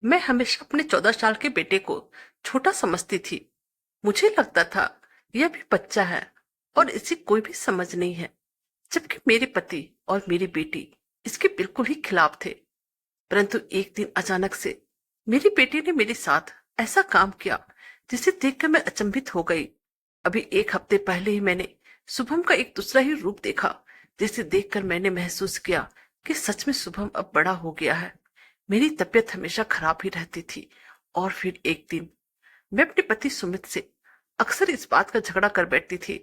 मैं हमेशा अपने 14 साल के बेटे को छोटा समझती थी। मुझे लगता था यह भी बच्चा है और इसे कोई भी समझ नहीं है, जबकि मेरे पति और मेरी बेटी इसके बिल्कुल ही खिलाफ थे। परंतु एक दिन अचानक से मेरी बेटी ने मेरे साथ ऐसा काम किया जिसे देखकर मैं अचंभित हो गई। अभी एक हफ्ते पहले ही मैंने शुभम का एक दूसरा ही रूप देखा, जिसे देखकर मैंने महसूस किया कि सच में शुभम अब बड़ा हो गया है। मेरी तबीयत हमेशा खराब ही रहती थी और फिर एक दिन मैं अपने पति सुमित से अक्सर इस बात का झगड़ा कर बैठती थी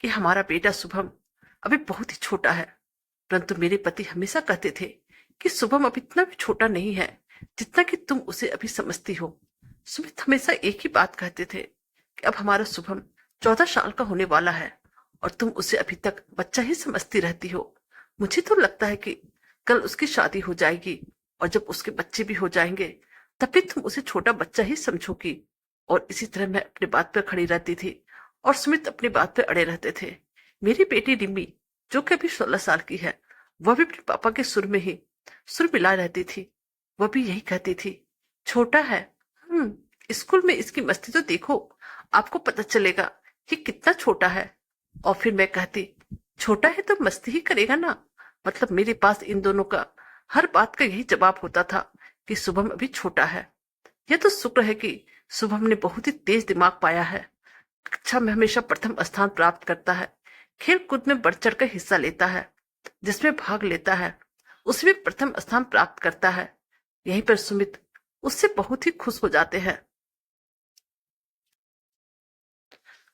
कि हमारा बेटा शुभम अभी बहुत ही छोटा है। परंतु मेरे पति हमेशा कहते थे कि शुभम अब इतना भी छोटा नहीं है जितना कि तुम उसे अभी समझती हो। सुमित हमेशा एक ही बात कहते थे कि अब हमारा शुभम 14 साल का होने वाला है और तुम उसे अभी तक बच्चा ही समझती रहती हो। मुझे तो लगता है कि कल उसकी शादी हो जाएगी और जब उसके बच्चे भी हो जाएंगे तभी तुम उसे छोटा बच्चा ही समझोगी। और इसी तरह मैं अपनी बात पर खड़ी रहती थी और सुमित अपनी बात पर अड़े रहते थे। मेरी बेटी रिमी, जो कि अभी 16 साल की है, वह भी अपने पापा के सुर में ही सुर मिला रहती थी। वह भी यही कहती थी, छोटा है। स्कूल में इसकी मस्ती तो देखो, आपको पता चलेगा कि कितना छोटा है। और फिर मैं कहती, छोटा है तो मस्ती ही करेगा ना। मतलब मेरे पास इन दोनों का हर बात का यही जवाब होता था कि शुभम अभी छोटा है। यह तो शुक्र है कि शुभम ने बहुत ही तेज दिमाग पाया है। कक्षा में हमेशा प्रथम स्थान प्राप्त करता है। खेल कूद में बढ़ चढ़ कर हिस्सा लेता है। जिसमें भाग लेता है उसमें प्रथम स्थान प्राप्त करता है। यहीं पर सुमित उससे बहुत ही खुश हो जाते हैं।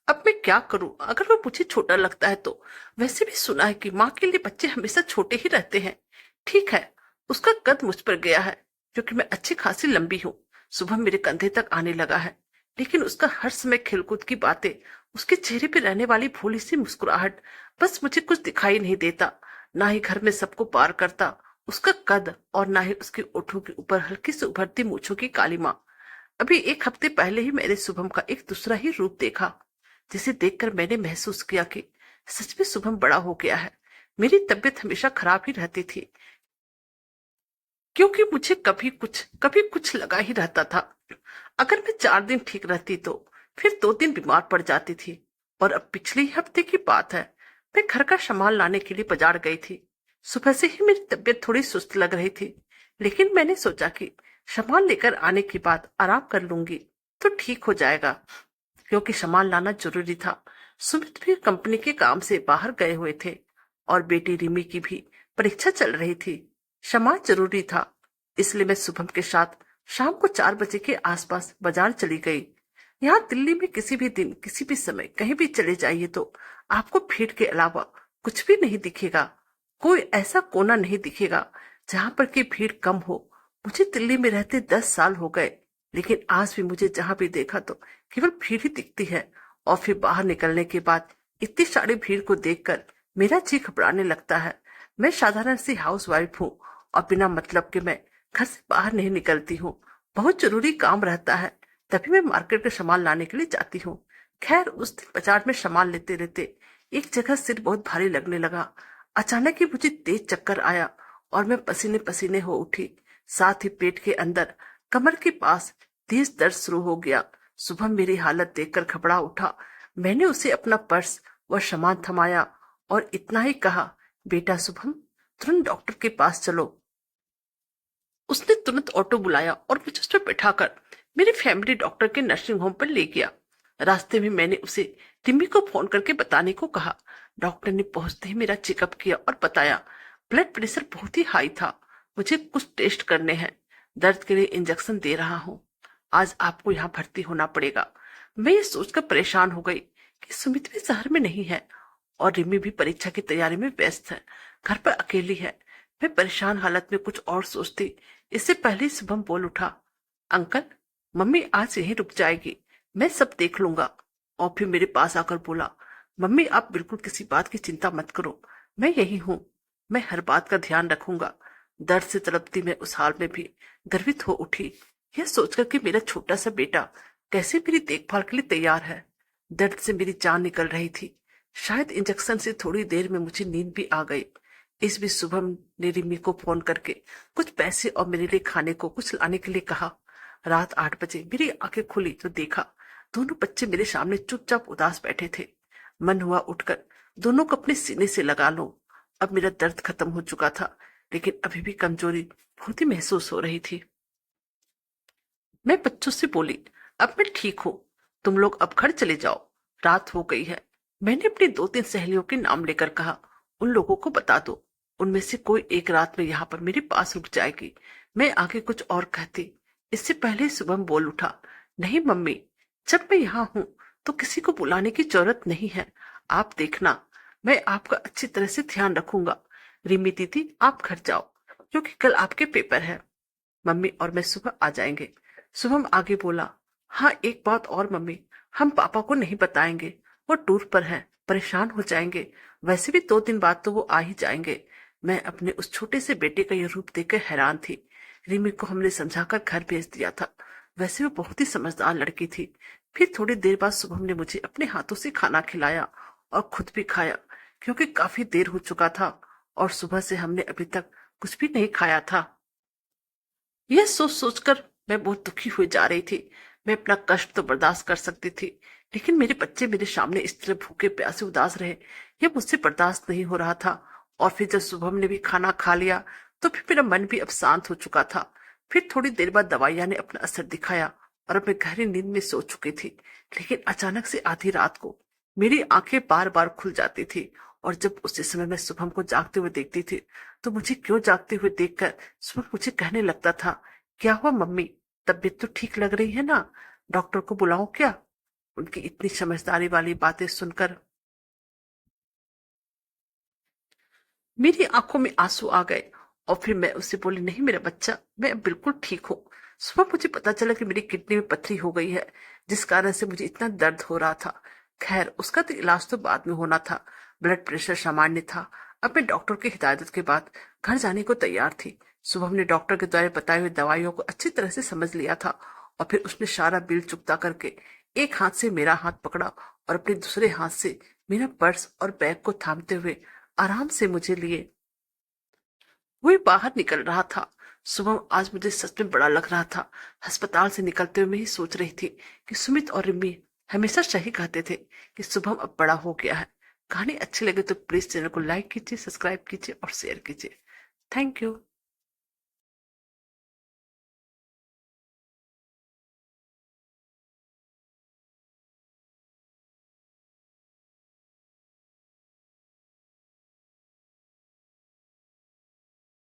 अब मैं क्या करूं अगर वो मुझे छोटा लगता है तो। वैसे भी सुना है कि माँ के लिए बच्चे हमेशा छोटे ही रहते हैं। ठीक है, उसका कद मुझ पर गया है क्योंकि मैं अच्छी खासी लंबी हूँ। सुबह मेरे कंधे तक आने लगा है, लेकिन उसका हर समय खेलकूद की बातें, उसके चेहरे पर रहने वाली भोली सी मुस्कुराहट, बस मुझे कुछ दिखाई नहीं देता। ना ही घर में सबको पार करता उसका कद और ना ही उसके ओठों के ऊपर हल्की से उभरती मूछों की काली माँ। अभी एक हफ्ते पहले ही मैंने शुभम का एक दूसरा ही रूप देखा, जिसे देखकर मैंने महसूस किया कि सच में शुभम बड़ा हो गया है। मेरी तबीयत हमेशा खराब ही रहती थी क्योंकि मुझे कभी कुछ लगा ही रहता था। अगर मैं 4 दिन ठीक रहती तो फिर 2 दिन बीमार पड़ जाती थी। और अब पिछले ही हफ्ते की बात है, मैं घर का सामान लाने के लिए बाजार गई थी। सुबह से ही मेरी तबीयत थोड़ी सुस्त लग रही थी, लेकिन मैंने सोचा कि सामान लेकर आने के बाद आराम कर लूंगी तो ठीक हो जाएगा, क्योंकि सामान लाना जरूरी था। सुमित भी कंपनी के काम से बाहर गए हुए थे और बेटी रिमी की भी परीक्षा चल रही थी। सामान जरूरी था, इसलिए मैं शुभम के साथ शाम को 4 बजे के आसपास बाजार चली गई। यहाँ दिल्ली में किसी भी दिन किसी भी समय कहीं भी चले जाइए तो आपको भीड़ के अलावा कुछ भी नहीं दिखेगा। कोई ऐसा कोना नहीं दिखेगा जहां पर की भीड़ कम हो। मुझे दिल्ली में रहते 10 साल हो गए, लेकिन आज भी मुझे जहां भी देखा तो केवल भीड़ ही दिखती है। और फिर बाहर निकलने के बाद इतनी सारी भीड़ को देखकर मेरा जी घबराने लगता है। मैं साधारण सी हाउस वाइफ हूँ और बिना मतलब के मैं घर से बाहर नहीं निकलती हूँ। बहुत जरूरी काम रहता है तभी मैं मार्केट का सामान लाने के लिए जाती हूँ। खैर, उस दिन बाजार में सामान लेते लेते एक जगह सिर बहुत भारी लगने लगा। अचानक ही मुझे तेज चक्कर आया और मैं पसीने पसीने हो उठी। साथ ही पेट के अंदर कमर के पास तेज दर्द शुरू हो गया। सुबह मेरी हालत देखकर घबरा उठा। मैंने उसे अपना पर्स व सामान थमाया और इतना ही कहा, बेटा शुभम, तुरंत डॉक्टर के पास चलो। उसने तुरंत ऑटो बुलाया और मुझे उस पर बैठाकर मेरे फैमिली डॉक्टर के नर्सिंग होम पर ले गया। रास्ते में मैंने उसे रिमी को फोन करके बताने को कहा। डॉक्टर ने पहुंचते ही मेरा चेकअप किया और बताया, ब्लड प्रेशर बहुत ही हाई था, मुझे कुछ टेस्ट करने हैं, दर्द के लिए इंजेक्शन दे रहा हूँ, आज आपको यहाँ भर्ती होना पड़ेगा। मैं ये सोचकर परेशान हो गई कि सुमित भी शहर में नहीं है और रिमी भी परीक्षा की तैयारी में व्यस्त है, घर पर अकेली है। मैं परेशान हालत में कुछ और सोचती, इससे पहले शुभम बोल उठा, अंकल, मम्मी आज यहीं रुक जाएगी, मैं सब देख लूंगा। और फिर मेरे पास आकर बोला, मम्मी आप बिल्कुल किसी बात की चिंता मत करो, मैं यही हूँ, मैं हर बात का ध्यान रखूंगा। दर्द से तड़पती मैं उस हाल में भी गर्वित हो उठी, यह सोचकर कि मेरा छोटा सा बेटा कैसे मेरी देखभाल के लिए तैयार है। दर्द से मेरी जान निकल रही थी। शायद इंजेक्शन से थोड़ी देर में मुझे नींद भी आ गई। इस बीच शुभम ने रिमी को फोन करके कुछ पैसे और मेरे लिए खाने को कुछ लाने के लिए कहा। रात 8 बजे मेरी आंखें खुली तो देखा दोनों बच्चे मेरे सामने चुपचाप उदास बैठे थे। मन हुआ उठकर दोनों को अपने सीने से लगा लूं। अब मेरा दर्द खत्म हो चुका था, लेकिन अभी भी कमजोरी बहुत ही महसूस हो रही थी। मैं बच्चों से बोली, अब मैं ठीक हूं, तुम लोग अब घर चले जाओ, रात हो गई है। मैंने अपनी 2-3 सहेलियों के नाम लेकर कहा, उन लोगों को बता दो, उनमें से कोई एक रात में यहाँ पर मेरे पास रुक जाएगी। मैं आगे कुछ और कहती, इससे पहले शुभम बोल उठा, नहीं मम्मी, जब मैं यहाँ हूं तो किसी को बुलाने की जरूरत नहीं है। आप देखना, मैं आपका अच्छी तरह से ध्यान रखूंगा। रिमी दीदी, आप घर जाओ, क्योंकि कल आपके पेपर है। मम्मी और मैं सुबह आ जाएंगे। शुभम आगे बोला, हाँ एक बात और मम्मी, हम पापा को नहीं बताएंगे, वो टूर पर है, परेशान हो जाएंगे। वैसे भी 2 दिन बाद तो वो आ ही जाएंगे। मैं अपने उस छोटे से बेटे का ये रूप देखकर हैरान थी। रिमी को हमने समझाकर घर भेज दिया था। वैसे वो बहुत ही समझदार लड़की थी। फिर थोड़ी देर बाद शुभम ने मुझे अपने हाथों से खाना खिलाया और खुद भी खाया, क्योंकि काफी देर हो चुका था और सुबह से हमने अभी तक कुछ भी नहीं खाया था। यह सोच सोचकर मैं बहुत दुखी हुई जा रही थी। मैं अपना कष्ट तो बर्दाश्त कर सकती थी, लेकिन मेरे बच्चे मेरे सामने इस तरह भूखे प्यासे उदास रहे, यह मुझसे बर्दाश्त नहीं हो रहा था। और फिर जब शुभम ने भी खाना खा लिया तो फिर मेरा मन भी अब शांत हो चुका था। फिर थोड़ी देर बाद दवाइयां ने अपना असर दिखाया और अब मैं गहरी नींद में सो चुकी थी। लेकिन अचानक से आधी रात को मेरी आंखें बार बार खुल जाती थी, और जब उसी समय मैं शुभम को जागते हुए देखती थी तो मुझे क्यों जागते हुए देखकर शुभम मुझे कहने लगता था, क्या हुआ मम्मी, तबीयत तो ठीक लग रही है ना, डॉक्टर को बुलाऊं क्या? उनकी इतनी समझदारी वाली बातें सुनकर मेरी आंखों में आंसू आ गए। और फिर मैं उससे बोली, नहीं मेरा बच्चा, मैं अब बिल्कुल ठीक हूँ। सुबह मुझे पता चला कि मेरी किडनी में पथरी हो गई है, जिस कारण से मुझे इतना दर्द हो रहा था। खैर उसका तो इलाज तो बाद में होना था। ब्लड प्रेशर सामान्य था। अब मैं डॉक्टर की हिदायत के बाद घर जाने को तैयार थी। सुबह ने डॉक्टर के द्वारा बताई हुई दवाइयों को अच्छी तरह से समझ लिया था, और फिर उसने सारा बिल चुकता करके एक हाथ से मेरा हाथ पकड़ा और अपने दूसरे हाथ से मेरा पर्स और बैग को थामते हुए आराम से मुझे लिए वही बाहर निकल रहा था। सुबह आज मुझे सच में बड़ा लग रहा था। अस्पताल से निकलते हुए मैं ही सोच रही थी कि सुमित और रिम्मी हमेशा सही कहते थे कि शुभम अब बड़ा हो गया है। कहानी अच्छी लगे तो प्लीज चैनल को लाइक कीजिए, सब्सक्राइब कीजिए और शेयर कीजिए। Thank you.